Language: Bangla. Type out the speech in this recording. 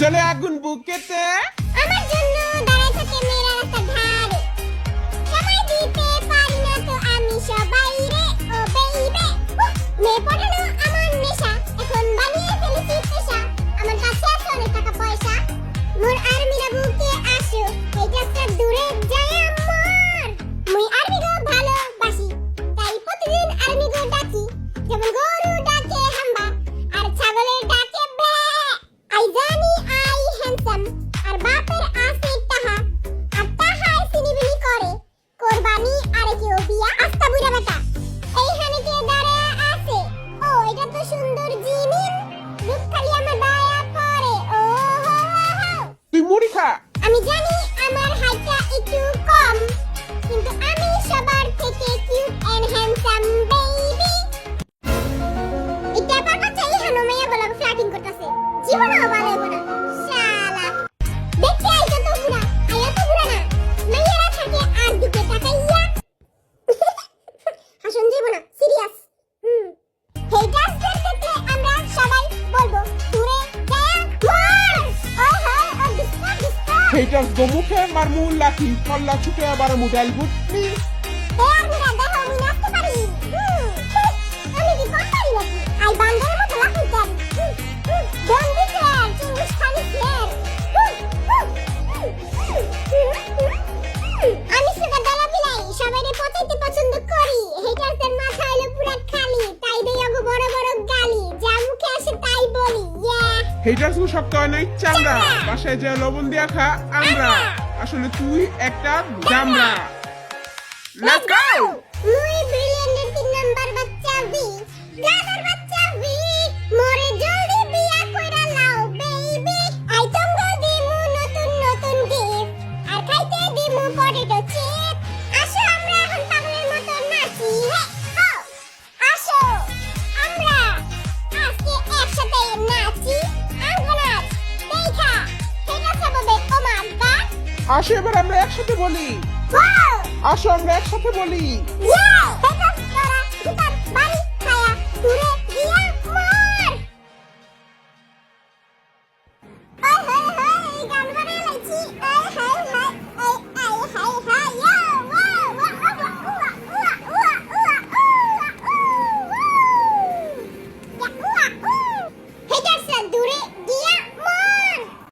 জলে আগুন বুকেতে আমার জন্য দাঁড়ায় থাকে মেয়েরা রাস্তার ধারে। সময় দিতে পারি না তো আমি সবাইরে, ও বেইবে। মেয়ে পটানো আমার নেশা, এখন বানিয়ে ফেলেছি পেশা। আমার কাছে আছে অনেক টাকা পয়সা, মোর আর্মিরা বুকে আসো, এই যাত্রা দূরে যায় আমার। মুই আর্মি গো ভালোবাসি, তাই প্রতিদিন আর্মি গো ডাকি। যেমন গরু ডাকে হাম্বা, আর ছাগলের ডাকে বে। আই জানি আই হ্যান্ডসাম, আর বাপের আছে টাহা, আর টাহায় সিনিবিনি করে কোরবানি আর কেউ বিয়া। আস্তা বুড়া বেটা এইখানে কে দাঁড়ায় আছে? ও এটা তো সুন্দর জিমিন, রূপ খালি আমার দায়া পড়ে। ও হো হো, তুই মুড়ি খা। আমি জানি আমার হাইটটা একটু কম, কিন্তু আমি সবার থেকে কিউট এন্ড হ্যান্ডসাম বেবি। এটা পাটা চাই হানো মেয়া বলা ফ্লার্টিং করতেছে, জীবনও ভালো হবে না শালা। দেখতে আইতো তো বুড়া, আয়া তো বুড়া না, মেয়েরা থাকে আর দিকে তাকাইয়া। হাসন জীবন না, সিরিয়াস। হেটার্সদের দেখলে আমরা সবাই বলবো দূরে যায় মর। ওই হয় ও ডিস্টার্ব। হেটার্স গোমুখে মারমু লাঠি কল্লা ছুটে আবার মুডাল বুটনি। আর মুরা দেখো আমি নাচতে পারি। আমি কি কম পারি নাকি? আই বান্দরের মতো লাফি দেন। বন্দি প্লেয়ার, চিঙ্গুস খালি প্লেয়ার। আমি সুগার ডালা বিলাই, সবাইরে পচাইতে পছন্দ করি। হেটার্সদের মাথা হইলো পুরা খালি, তাই দেই ওগো বড় বড় গালি। যা মুখে আসে তাই বলি। হেটার্স গো শক্ত হয় নাই চামড়া, বাসায় যা লবণ দিয়া খা আমরা। আসলে তুই একটা জামরা। Let's go. মুই ব্রিলিয়ান্টের 3 নাম্বার বাচ্চা ভি, গাদার বাচ্চা ভি। মোরে জলদি বিয়া কইরা লাও বেবি। আই তঙ্গ দিমু নতুন নতুন গিফট, আর খাইতে দিমু পটেটো চিপ। আসো আমরা এখন পাগলের মতো নাচি। হে হো, আসো আমরা আজকে একসাথে নাচি। আঙ্গনাচ দেখা হেটা সববে ও মাই গড। আসো এবার আমরা একসাথে বলি। ওয়াও আসো আমরা একসাথে বলি। ইয়া